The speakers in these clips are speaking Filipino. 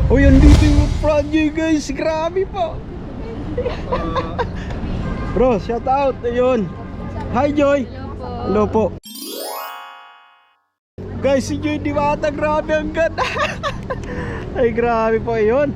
Uy, andito yung Franjoy guys. Grabe po. Bro, shout out. Ayun. Hi Joy. Hello po. Guys, si Joy Diwata. Grabe ang ganda. Ay, grabe po. Ayun.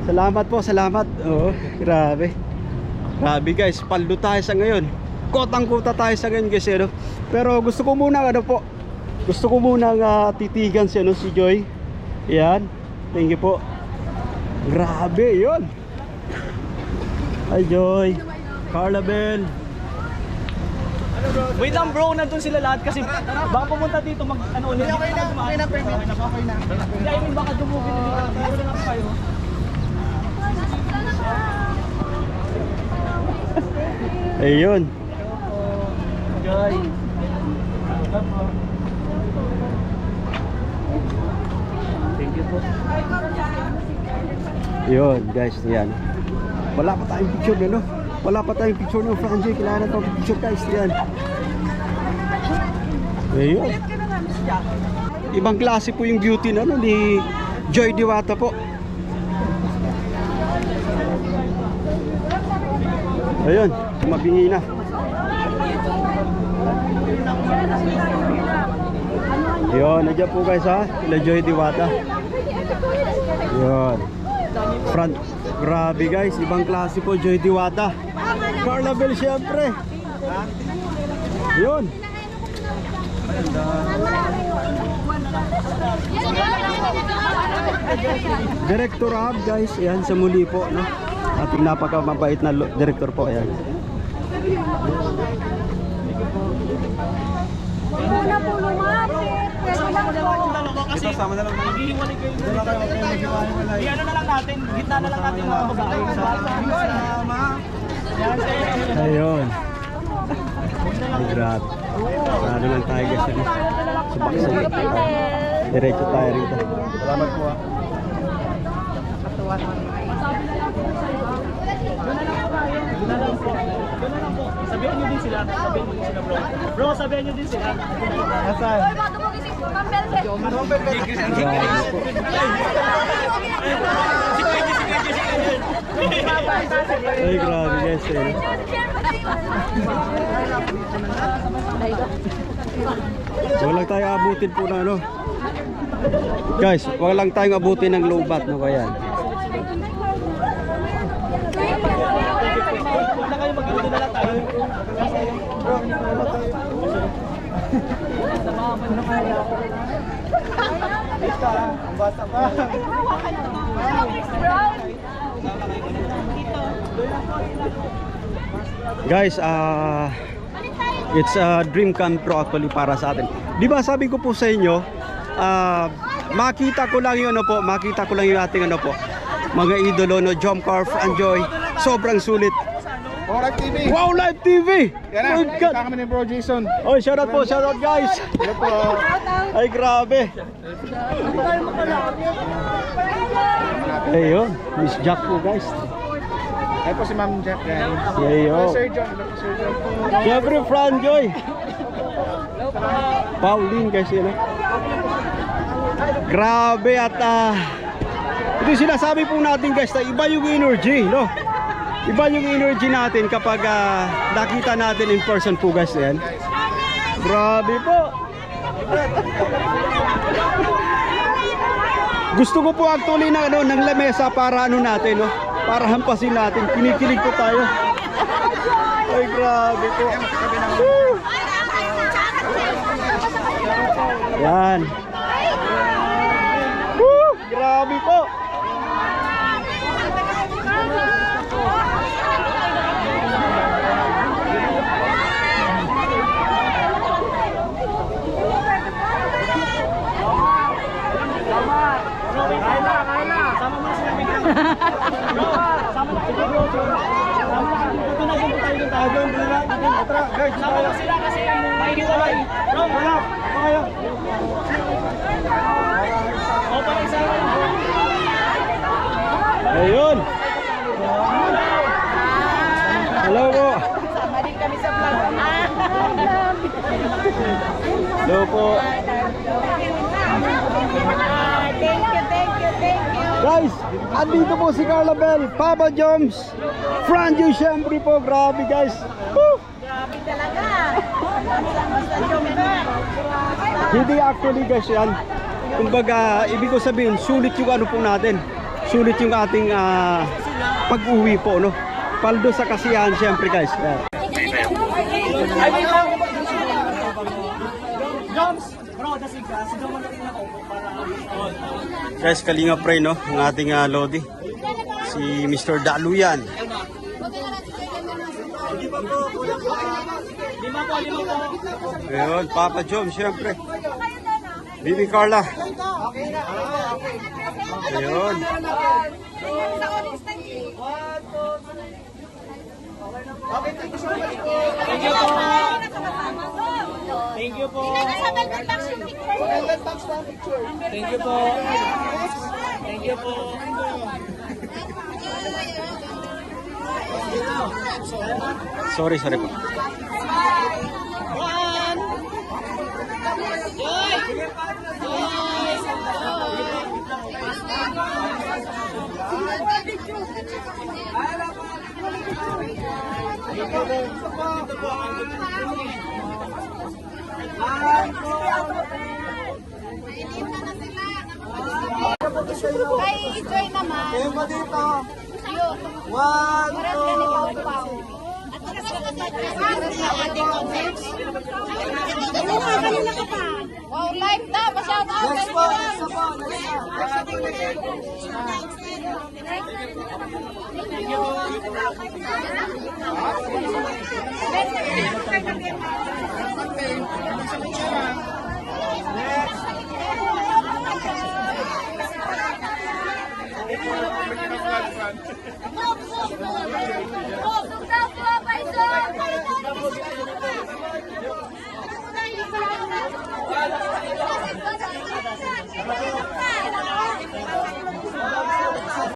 Salamat po, salamat. Oo, grabe. Grabe guys, paldo tayo sa ngayon. Kotang-kota tayo sa ngayon guys, ano? Pero gusto ko muna titigan si Joy. Yan. Thank you po. Grabe, 'yun. Hi Joy. Carla Bell. Wait lang bro, nandun sila lahat kasi baka pumunta dito mag ano ulit. Okay na. I mean baka dumugin dito. Pero na kayo. Ayun. Joy. Thank you po. Yun guys, yan. Wala pa tayong picture no? Wala pa tayong picture ng Franjoy. Kailangan pa picture guys, yan. Ayun. Ibang klase po yung beauty ni Joy Diwata po. Ayun, mabingi na. Yun, nandiyan po guys ha, kila Joy Diwata. Yun. Front, grabe guys, ibang klase po Joy Diwata. Carla Bell syempre. Yun. Director Ab guys, yan sa muli po, no? Ating napakamabait na director po, ayan. Muna po lumapit. Pwede lang po. Kasi sama na lang maghihiwalay kayo. Ano na lang natin, gitna na lang natin mga babae. Ayun. Ay, grabe. Ano lang tayo guys, ano? Subak-subak. Diretso tayo rito. Salamat po. Sabihan nyo din sila bro. Bro, sabihan nyo din sila. Asan? Hoy, bago mo gising po, Campbell. Ay, grabe guys. Wag lang tayo abutin po na ano. Guys, wag lang tayong abutin ng lobat, no ba yan? Huwag na kayo mag-ito na lang tayo. Ang bata pa. Guys, it's a dream come true actually para sa atin. Di ba sabi ko po sa inyo, makita ko lang yung yung ating mga idolo no, Jom Car, Franjoy, sobrang sulit. Wow Live TV! Wow Live TV! Yan na, Oh God! kami ni Bro Jason. Oh, shout out guys! Hello po. Ay, grabe! Ayun, Miss Jack po guys. Ay po si Ma'am Jack yan. Yayo. Sir John. Sir John po. Siyempre, Franjoy. Pauline guys yun. Grabe at ito yung sinasabi po natin guys na iba yung energy, no? Iba yung energy natin kapag nakita natin in person po guys yan. Grabe po. Gusto ko po actually ng lamesa para natin, no? Para hampasin natin. Kinikilig po tayo. Ay, grabe po. Yan. Woo! Grabe po. Sama lang sila kasi mahihiwalay. Bro, wala. Ako kayo. O, pa isa. Hello po. Thank you, thank you, thank you. Guys, andito po si Carla Bell, Papa Joms, Franjo syempre po, grabe guys. Woo! Grabe talaga. Basta jumper. Hindi actually guys yan. Kumbaga, ibig ko sabihin, sulit yung ano po natin. Sulit yung ating pag-uwi po, no? Paldo sa kasiyahan syempre guys. Yeah. Ay, wait lang. Joms, bro, dasig ka. Si Joms na rin ako para... Guys, Kalinga Pray, no? Ang ating Lodi. Si Mr. Daluyan. Lima po. Ayun, Papa Joms syempre. Bibi Carla. Ayun. Thank you po. Thank you po. Thank you po. Sorry po. Kay Joy naman. Kaya mo dito. Yun. 1, Maras ka ni Pao Pao. Kanina ka pa. Wow, live na. Pa-shout out. Next po. Isa po. Oh,